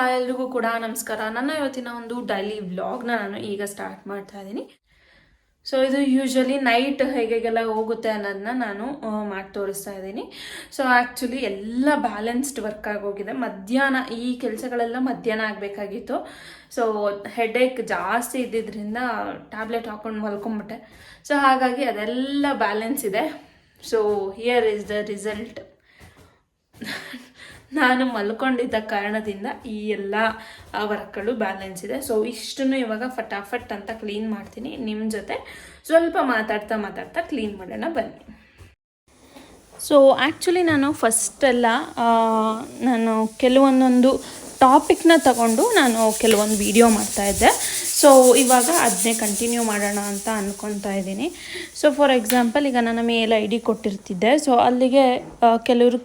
Hi ಎಲ್ರಿಗೂ ಕೂಡ ನಮಸ್ಕಾರ. ನನ್ನ ಇವತ್ತಿನ ಒಂದು ಡೈಲಿ ವ್ಲಾಗ್ನ ನಾನು ಈಗ ಸ್ಟಾರ್ಟ್ ಮಾಡ್ತಾ ಇದ್ದೀನಿ. ಸೊ ಇದು ಯೂಶ್ವಲಿ ನೈಟ್ ಹೇಗೆಲ್ಲ ಹೋಗುತ್ತೆ ಅನ್ನೋದನ್ನ ನಾನು ಮಾಡಿ ತೋರಿಸ್ತಾ ಇದ್ದೀನಿ. ಸೊ ಆ್ಯಕ್ಚುಲಿ ಎಲ್ಲ ಬ್ಯಾಲೆನ್ಸ್ಡ್ ವರ್ಕ್ ಆಗೋಗಿದೆ. ಮಧ್ಯಾಹ್ನ ಈ ಕೆಲಸಗಳೆಲ್ಲ ಮಧ್ಯಾಹ್ನ ಆಗಬೇಕಾಗಿತ್ತು. ಸೊ ಹೆಡೇಕ್ ಜಾಸ್ತಿ ಇದ್ದಿದ್ದರಿಂದ ಟ್ಯಾಬ್ಲೆಟ್ ಹಾಕೊಂಡು ಮಲ್ಕೊಂಬಿಟ್ಟೆ. ಸೊ ಹಾಗಾಗಿ ಅದೆಲ್ಲ ಬ್ಯಾಲೆನ್ಸ್ ಇದೆ. So here is the result. ನಾನು ಮಲ್ಕೊಂಡಿದ್ದ ಕಾರಣದಿಂದ ಈ ಎಲ್ಲ ವರ್ಕ್ಗಳು ಬ್ಯಾಲೆನ್ಸ್ ಇದೆ. ಸೊ ಇಷ್ಟನ್ನು ಇವಾಗ ಫಟಾಫಟ್ ಅಂತ ಕ್ಲೀನ್ ಮಾಡ್ತೀನಿ. ನಿಮ್ಮ ಜೊತೆ ಸ್ವಲ್ಪ ಮಾತಾಡ್ತಾ ಕ್ಲೀನ್ ಮಾಡೋಣ ಬನ್ನಿ. ಸೊ ಆ್ಯಕ್ಚುಲಿ ನಾನು ಫಸ್ಟೆಲ್ಲ ನಾನು ಕೆಲವೊಂದೊಂದು ಟಾಪಿಕ್ನ ತಗೊಂಡು ನಾನು ಕೆಲವೊಂದು ವಿಡಿಯೋ ಮಾಡ್ತಾಯಿದ್ದೆ. ಸೊ ಇವಾಗ ಅದನ್ನೇ ಕಂಟಿನ್ಯೂ ಮಾಡೋಣ ಅಂತ ಅಂದ್ಕೊತಾ ಇದ್ದೀನಿ. ಸೊ ಫಾರ್ ಎಕ್ಸಾಂಪಲ್ ಈಗ ನನ್ನ ಮೇಲ್ ID ಕೊಟ್ಟಿರ್ತಿದ್ದೆ. ಸೊ ಅಲ್ಲಿಗೆ ಕೆಲವರು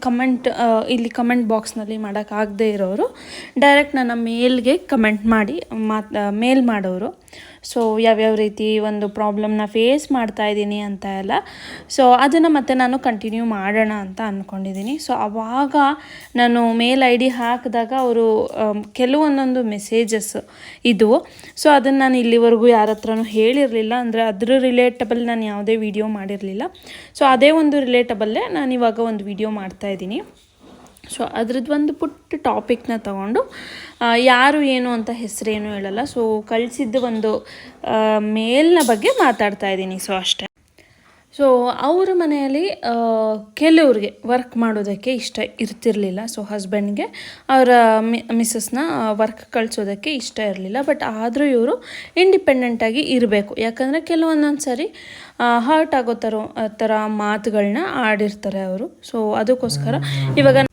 ಇಲ್ಲಿ ಕಮೆಂಟ್ ಬಾಕ್ಸ್ನಲ್ಲಿ ಮಾಡೋಕ್ಕಾಗದೇ ಇರೋರು ಡೈರೆಕ್ಟ್ ನನ್ನ ಮೇಲ್ಗೆ ಕಮೆಂಟ್ ಮಾಡಿ ಮೇಲ್ ಮಾಡೋರು. ಸೊ ಯಾವ್ಯಾವ ರೀತಿ ಒಂದು ಪ್ರಾಬ್ಲಮ್ನ ಫೇಸ್ ಮಾಡ್ತಾ ಇದ್ದೀನಿ ಅಂತ ಎಲ್ಲ. ಸೊ ಅದನ್ನು ಮತ್ತೆ ನಾನು ಕಂಟಿನ್ಯೂ ಮಾಡೋಣ ಅಂತ ಅಂದ್ಕೊಂಡಿದ್ದೀನಿ. ಸೊ ಆವಾಗ ನಾನು ಮೇಲ್ ID ಹಾಕಿದಾಗ ಅವರು ಕೆಲವೊಂದೊಂದು ಮೆಸೇಜಸ್ ಇದ್ದವು. ಸೊ ಅದನ್ನು ನಾನು ಇಲ್ಲಿವರೆಗೂ ಯಾರ ಹತ್ರನೂ ಹೇಳಿರಲಿಲ್ಲ. ಅಂದರೆ ಅದ್ರ ರಿಲೇಟಬಲ್ ನಾನು ಯಾವುದೇ ವಿಡಿಯೋ ಮಾಡಿರಲಿಲ್ಲ. ಸೊ ಅದೇ ಒಂದು ರಿಲೇಟಬಲ್ಲೇ ನಾನು ಇವಾಗ ಒಂದು ವಿಡಿಯೋ ಮಾಡ್ತಾಯಿದ್ದೀನಿ. ಸೊ ಅದ್ರದ್ದು ಒಂದು ಪುಟ್ಟ ಟಾಪಿಕ್ನ ತಗೊಂಡು ಯಾರು ಏನು ಅಂತ ಹೆಸರೇನು ಹೇಳಲ್ಲ. ಸೊ ಕಳಿಸಿದ್ದು ಒಂದು ಮೇಲ್ನ ಬಗ್ಗೆ ಮಾತಾಡ್ತಾ ಇದ್ದೀನಿ. ಸೊ ಅಷ್ಟೇ. ಸೊ ಅವ್ರ ಮನೆಯಲ್ಲಿ ಕೆಲವ್ರಿಗೆ ವರ್ಕ್ ಮಾಡೋದಕ್ಕೆ ಇಷ್ಟ ಇರ್ತಿರಲಿಲ್ಲ. ಸೊ ಹಸ್ಬೆಂಡ್ಗೆ ಅವರ ಮಿಸ್ಸಸ್ನ ವರ್ಕ್ ಕಳಿಸೋದಕ್ಕೆ ಇಷ್ಟ ಇರಲಿಲ್ಲ. ಬಟ್ ಆದರೂ ಇವರು ಇಂಡಿಪೆಂಡೆಂಟಾಗಿ ಇರಬೇಕು. ಯಾಕಂದರೆ ಕೆಲವೊಂದೊಂದು ಸರಿ ಹರ್ಟ್ ಆಗೋ ಥರ ಮಾತುಗಳನ್ನ ಆಡಿರ್ತಾರೆ ಅವರು. ಸೊ ಅದಕ್ಕೋಸ್ಕರ ಇವಾಗ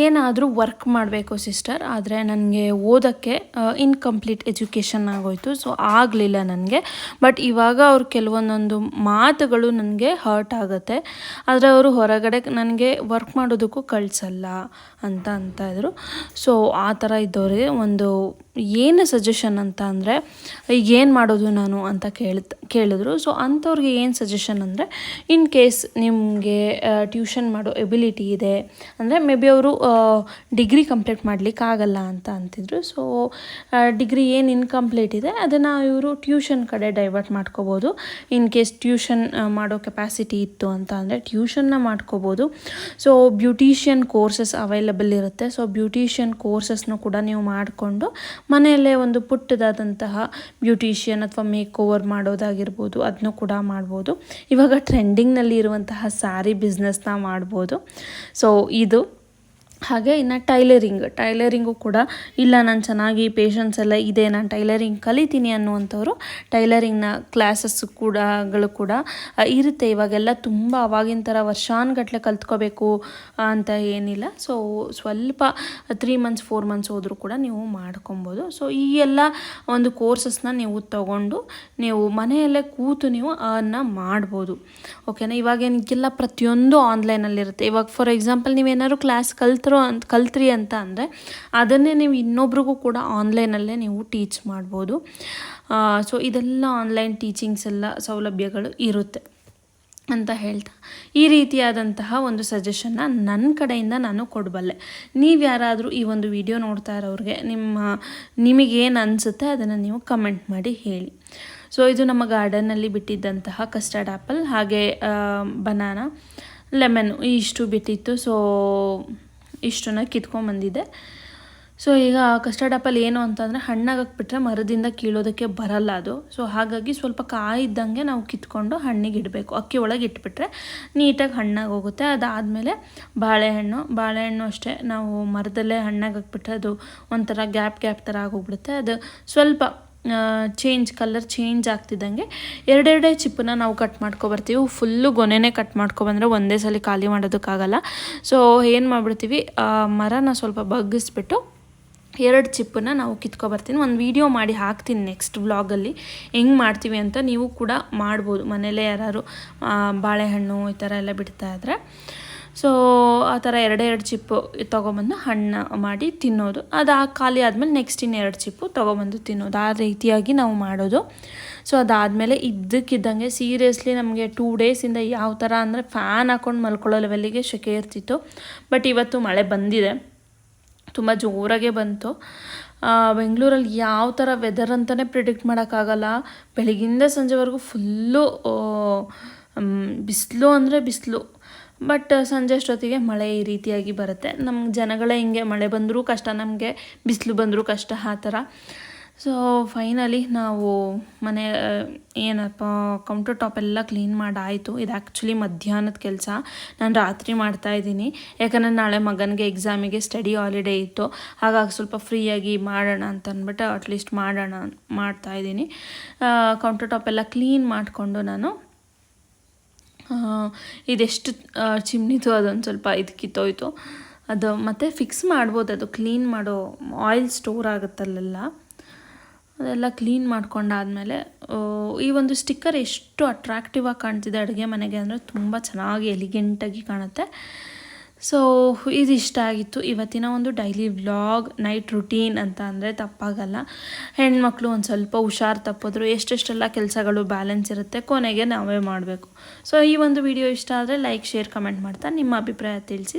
ಏನಾದರೂ ವರ್ಕ್ ಮಾಡಬೇಕು ಸಿಸ್ಟರ್, ಆದರೆ ನನಗೆ ಓದೋಕ್ಕೆ ಇನ್ಕಂಪ್ಲೀಟ್ ಎಜುಕೇಷನ್ ಆಗೋಯಿತು. ಸೊ ಆಗಲಿಲ್ಲ ನನಗೆ. ಬಟ್ ಇವಾಗ ಅವ್ರು ಕೆಲವೊಂದೊಂದು ಮಾತುಗಳು ನನಗೆ ಹರ್ಟ್ ಆಗುತ್ತೆ. ಆದರೆ ಅವರು ಹೊರಗಡೆ ನನಗೆ ವರ್ಕ್ ಮಾಡೋದಕ್ಕೂ ಕಳಿಸಲ್ಲ ಅಂತ ಇದ್ರು. ಸೊ ಆ ಥರ ಇದ್ದವ್ರಿಗೆ ಒಂದು ಏನು ಸಜೆಷನ್ ಅಂತ ಅಂದರೆ ಈಗ ಏನು ಮಾಡೋದು ನಾನು ಅಂತ ಕೇಳಿದ್ರು. ಸೊ ಅಂಥವ್ರಿಗೆ ಏನು ಸಜೆಷನ್ ಅಂದರೆ, ಇನ್ ಕೇಸ್ ನಿಮಗೆ ಟ್ಯೂಷನ್ ಮಾಡೋ ಎಬಿಲಿಟಿ ಇದೆ ಅಂದರೆ ಮೇ ಬಿ ಅವರು ಡಿಗ್ರಿ ಕಂಪ್ಲೀಟ್ ಮಾಡಲಿಕ್ಕಾಗಲ್ಲ ಅಂತ ಅಂತಿದ್ರು. ಸೊ ಡಿಗ್ರಿ ಏನು ಇನ್ಕಂಪ್ಲೀಟ್ ಇದೆ ಅದನ್ನು ಇವರು ಟ್ಯೂಷನ್ ಕಡೆ ಡೈವರ್ಟ್ ಮಾಡ್ಕೋಬೋದು. ಇನ್ ಕೇಸ್ ಟ್ಯೂಷನ್ ಮಾಡೋ ಕೆಪಾಸಿಟಿ ಇತ್ತು ಅಂತ ಅಂದರೆ ಟ್ಯೂಷನ್ನ ಮಾಡ್ಕೋಬೋದು. ಸೊ ಬ್ಯೂಟಿಷಿಯನ್ ಕೋರ್ಸಸ್ ಅವೈಲಬಲ್ ಇರುತ್ತೆ. ಸೊ ಬ್ಯೂಟಿಷಿಯನ್ ಕೋರ್ಸಸ್ನು ಕೂಡ ನೀವು ಮಾಡಿಕೊಂಡು ಮನೆಯಲ್ಲೇ ಒಂದು ಪುಟ್ಟದಾದಂತಹ ಬ್ಯೂಟಿಷಿಯನ್ ಅಥವಾ ಮೇಕ್ ಓವರ್ ಮಾಡೋದಾಗಿರ್ಬೋದು, ಅದನ್ನು ಕೂಡ ಮಾಡ್ಬೋದು. ಇವಾಗ ಟ್ರೆಂಡಿಂಗ್ನಲ್ಲಿ ಇರುವಂತಹ ಸ್ಯಾರಿ ಬಿಸ್ನೆಸ್ನ ಮಾಡ್ಬೋದು. ಸೊ ಇದು ಹಾಗೆ ಇನ್ನು ಟೈಲರಿಂಗು ಕೂಡ ಇಲ್ಲ ನಾನು ಚೆನ್ನಾಗಿ ಪೇಷನ್ಸ್ ಎಲ್ಲ ಇದೆ, ನಾನು ಟೈಲರಿಂಗ್ ಕಲಿತೀನಿ ಅನ್ನುವಂಥವ್ರು ಟೈಲರಿಂಗ್ನ ಕ್ಲಾಸಸ್ ಕೂಡ ಇರುತ್ತೆ. ಇವಾಗೆಲ್ಲ ತುಂಬ ಅವಾಗಿನ ಥರ ವರ್ಷಾನುಗಟ್ಟಲೆ ಕಲ್ತ್ಕೋಬೇಕು ಅಂತ ಏನಿಲ್ಲ. ಸೊ ಸ್ವಲ್ಪ 3 months 4 months ಹೋದರೂ ಕೂಡ ನೀವು ಮಾಡ್ಕೊಬೋದು. ಸೊ ಈ ಎಲ್ಲ ಒಂದು ಕೋರ್ಸಸ್ನ ನೀವು ತಗೊಂಡು ನೀವು ಮನೆಯಲ್ಲೇ ಕೂತು ನೀವು ಅನ್ನ ಮಾಡ್ಬೋದು. ಓಕೆನಾ. ಇವಾಗೇನಿಗೆಲ್ಲ ಪ್ರತಿಯೊಂದು ಆನ್ಲೈನಲ್ಲಿರುತ್ತೆ. ಇವಾಗ ಫಾರ್ ಎಕ್ಸಾಂಪಲ್ ನೀವೇನಾದ್ರು ಕ್ಲಾಸ್ ಕಲ್ತ್ರಿ ಅಂತ ಅಂದರೆ ಅದನ್ನೇ ನೀವು ಇನ್ನೊಬ್ರಿಗೂ ಕೂಡ ಆನ್ಲೈನಲ್ಲೇ ನೀವು ಟೀಚ್ ಮಾಡ್ಬೋದು. ಸೊ ಇದೆಲ್ಲ ಆನ್ಲೈನ್ ಟೀಚಿಂಗ್ಸ್ ಎಲ್ಲ ಸೌಲಭ್ಯಗಳು ಇರುತ್ತೆ ಅಂತ ಹೇಳ್ತಾ ಈ ರೀತಿಯಾದಂತಹ ಒಂದು ಸಜೆಷನ್ನ ನನ್ನ ಕಡೆಯಿಂದ ನಾನು ಕೊಡಬಲ್ಲೆ. ನೀವು ಯಾರಾದರೂ ಈ ಒಂದು ವಿಡಿಯೋ ನೋಡ್ತಾ ಇರೋರಿಗೆ ನಿಮಗೇನು ಅನಿಸುತ್ತೆ ಅದನ್ನು ನೀವು ಕಮೆಂಟ್ ಮಾಡಿ ಹೇಳಿ. ಸೊ ಇದು ನಮ್ಮ ಗಾರ್ಡನ್ನಲ್ಲಿ ಬಿಟ್ಟಿದ್ದಂತಹ ಕಸ್ಟರ್ಡ್ ಆ್ಯಪಲ್ ಹಾಗೆ ಬನಾನಾ ಲೆಮನ್ನು ಇಷ್ಟು ಬಿಟ್ಟಿತ್ತು. ಸೊ ಇಷ್ಟನ್ನು ಕಿತ್ಕೊಂಡ್ಬಂದಿದ್ದೆ. ಸೊ ಈಗ ಕಸ್ಟರ್ಡ್ ಆ್ಯಪಲ್ ಏನು ಅಂತಂದರೆ ಹಣ್ಣಾಗಕ್ಬಿಟ್ರೆ ಮರದಿಂದ ಕೀಳೋದಕ್ಕೆ ಬರಲ್ಲ ಅದು. ಸೊ ಹಾಗಾಗಿ ಸ್ವಲ್ಪ ಕಾಯಿದ್ದಂಗೆ ನಾವು ಕಿತ್ಕೊಂಡು ಹಣ್ಣಿಗೆ ಇಡಬೇಕು. ಅಕ್ಕಿ ಒಳಗೆ ಇಟ್ಬಿಟ್ರೆ ನೀಟಾಗಿ ಹಣ್ಣಾಗಿ ಹೋಗುತ್ತೆ. ಅದಾದಮೇಲೆ ಬಾಳೆಹಣ್ಣು ಅಷ್ಟೇ ನಾವು ಮರದಲ್ಲೇ ಹಣ್ಣಾಗಕ್ಬಿಟ್ರೆ ಅದು ಒಂಥರ ಗ್ಯಾಪ್ ಥರ ಆಗೋಗ್ಬಿಡುತ್ತೆ. ಅದು ಸ್ವಲ್ಪ ಕಲರ್ ಚೇಂಜ್ ಆಗ್ತಿದ್ದಂಗೆ ಎರಡೆರಡೇ ಚಿಪ್ಪನ್ನ ನಾವು ಕಟ್ ಮಾಡ್ಕೊಬರ್ತೀವಿ. ಫುಲ್ಲು ಗೊನೆನೇ ಕಟ್ ಮಾಡ್ಕೊಬಂದರೆ ಒಂದೇ ಸಲ ಖಾಲಿ ಮಾಡೋದಕ್ಕಾಗಲ್ಲ. ಸೊ ಏನು ಮಾಡಿಬಿಡ್ತೀವಿ, ಮರನ ಸ್ವಲ್ಪ ಬಗ್ಗಿಸ್ಬಿಟ್ಟು 2 ಚಿಪ್ಪನ್ನ ನಾವು ಕಿತ್ಕೊಬರ್ತೀನಿ. ಒಂದು ವಿಡಿಯೋ ಮಾಡಿ ಹಾಕ್ತೀನಿ ನೆಕ್ಸ್ಟ್ ವ್ಲಾಗಲ್ಲಿ ಹೆಂಗೆ ಮಾಡ್ತೀವಿ ಅಂತ. ನೀವು ಕೂಡ ಮಾಡ್ಬೋದು ಮನೇಲೇ ಯಾರು ಬಾಳೆಹಣ್ಣು ಈ ಥರ ಎಲ್ಲ ಬಿಡ್ತಾ ಇದ್ರೆ. ಸೊ ಆ ಥರ 2 ಚಿಪ್ಪು ತೊಗೊಬಂದು ಹಣ್ಣು ಮಾಡಿ ತಿನ್ನೋದು. ಅದು ಖಾಲಿ ಆದಮೇಲೆ ನೆಕ್ಸ್ಟ್ 2 ಚಿಪ್ಪು ತೊಗೊಬಂದು ತಿನ್ನೋದು. ಆ ರೀತಿಯಾಗಿ ನಾವು ಮಾಡೋದು. ಸೊ ಅದಾದಮೇಲೆ ಇದ್ದಕ್ಕಿದ್ದಂಗೆ ಸೀರಿಯಸ್ಲಿ ನಮಗೆ 2 ಡೇಸಿಂದ ಯಾವ ಥರ ಅಂದರೆ ಫ್ಯಾನ್ ಹಾಕ್ಕೊಂಡು ಮಲ್ಕೊಳ್ಳೋ ಲೆವೆಲ್ಲಿಗೆ ಸೆಕೆ ಇರ್ತಿತ್ತು. ಬಟ್ ಇವತ್ತು ಮಳೆ ಬಂದಿದೆ. ತುಂಬ ಜೋರಾಗೆ ಬಂತು. ಬೆಂಗಳೂರಲ್ಲಿ ಯಾವ ಥರ ವೆದರ್ ಅಂತಲೇ ಪ್ರಿಡಿಕ್ಟ್ ಮಾಡೋಕ್ಕಾಗಲ್ಲ. ಬೆಳಗಿಂದ ಸಂಜೆವರೆಗೂ ಫುಲ್ಲು ಬಿಸಿಲು ಅಂದರೆ ಬಿಸಿಲು. ಬಟ್ ಸಂಜೆ ಅಷ್ಟೊತ್ತಿಗೆ ಮಳೆ ಈ ರೀತಿಯಾಗಿ ಬರುತ್ತೆ. ನಮ್ಮ ಜನಗಳೇ ಹಿಂಗೆ, ಮಳೆ ಬಂದರೂ ಕಷ್ಟ ನಮಗೆ, ಬಿಸಿಲು ಬಂದರೂ ಕಷ್ಟ ಆ ಥರ. ಸೊ ಫೈನಲಿ ನಾವು ಮನೆ ಏನಪ್ಪ ಕೌಂಟರ್ ಟಾಪ್ ಎಲ್ಲ ಕ್ಲೀನ್ ಮಾಡಾಯಿತು. ಇದು ಆ್ಯಕ್ಚುಲಿ ಮಧ್ಯಾಹ್ನದ ಕೆಲಸ, ನಾನು ರಾತ್ರಿ ಮಾಡ್ತಾಯಿದ್ದೀನಿ. ಯಾಕಂದರೆ ನಾಳೆ ಮಗನಿಗೆ ಎಕ್ಸಾಮಿಗೆ ಸ್ಟಡಿ ಹಾಲಿಡೇ ಇತ್ತು. ಹಾಗಾಗಿ ಸ್ವಲ್ಪ ಫ್ರೀಯಾಗಿ ಮಾಡೋಣ ಅಂತ ಅಂದ್ಬಿಟ್ಟು ಅಟ್ಲೀಸ್ಟ್ ಮಾಡ್ತಾಯಿದ್ದೀನಿ. ಕೌಂಟರ್ ಟಾಪ್ ಎಲ್ಲ ಕ್ಲೀನ್ ಮಾಡಿಕೊಂಡು ನಾನು ಇದೆಷ್ಟು ಚಿಮ್ನಿದು ಅದೊಂದು ಸ್ವಲ್ಪ ಇದು ಕಿತ್ತೋಯ್ತು. ಅದು ಮತ್ತೆ ಫಿಕ್ಸ್ ಮಾಡ್ಬೋದು, ಅದು ಕ್ಲೀನ್ ಮಾಡೋ ಆಯಿಲ್ ಸ್ಟೋರ್ ಆಗುತ್ತಲ್ಲೆಲ್ಲ, ಅದೆಲ್ಲ ಕ್ಲೀನ್ ಮಾಡ್ಕೊಂಡಾದಮೇಲೆ ಈ ಒಂದು ಸ್ಟಿಕ್ಕರ್ ಎಷ್ಟು ಅಟ್ರಾಕ್ಟಿವ್ ಆಗಿ ಕಾಣ್ತಿದೆ ಅಡುಗೆ ಮನೆಗೆ ಅಂದರೆ ತುಂಬ ಚೆನ್ನಾಗಿ ಎಲಿಗೆಂಟಾಗಿ ಕಾಣುತ್ತೆ. ಸೊ ಇದು ಇಷ್ಟ ಆಗಿತ್ತು ಇವತ್ತಿನ ಒಂದು ಡೈಲಿ ವ್ಲಾಗ್, ನೈಟ್ ರುಟೀನ್ ಅಂತ ಅಂದರೆ ತಪ್ಪಾಗಲ್ಲ. ಹೆಣ್ಮಕ್ಳು ಒಂದು ಸ್ವಲ್ಪ ಹುಷಾರು ತಪ್ಪಿದ್ರು ಎಷ್ಟೆಷ್ಟೆಲ್ಲ ಕೆಲಸಗಳು ಬ್ಯಾಲೆನ್ಸ್ ಇರುತ್ತೆ, ಕೊನೆಗೆ ನಾವೇ ಮಾಡಬೇಕು. ಸೊ ಈ ಒಂದು ವಿಡಿಯೋ ಇಷ್ಟ ಆದರೆ ಲೈಕ್, ಶೇರ್, ಕಮೆಂಟ್ ಮಾಡ್ತಾ ನಿಮ್ಮ ಅಭಿಪ್ರಾಯ ತಿಳಿಸಿ.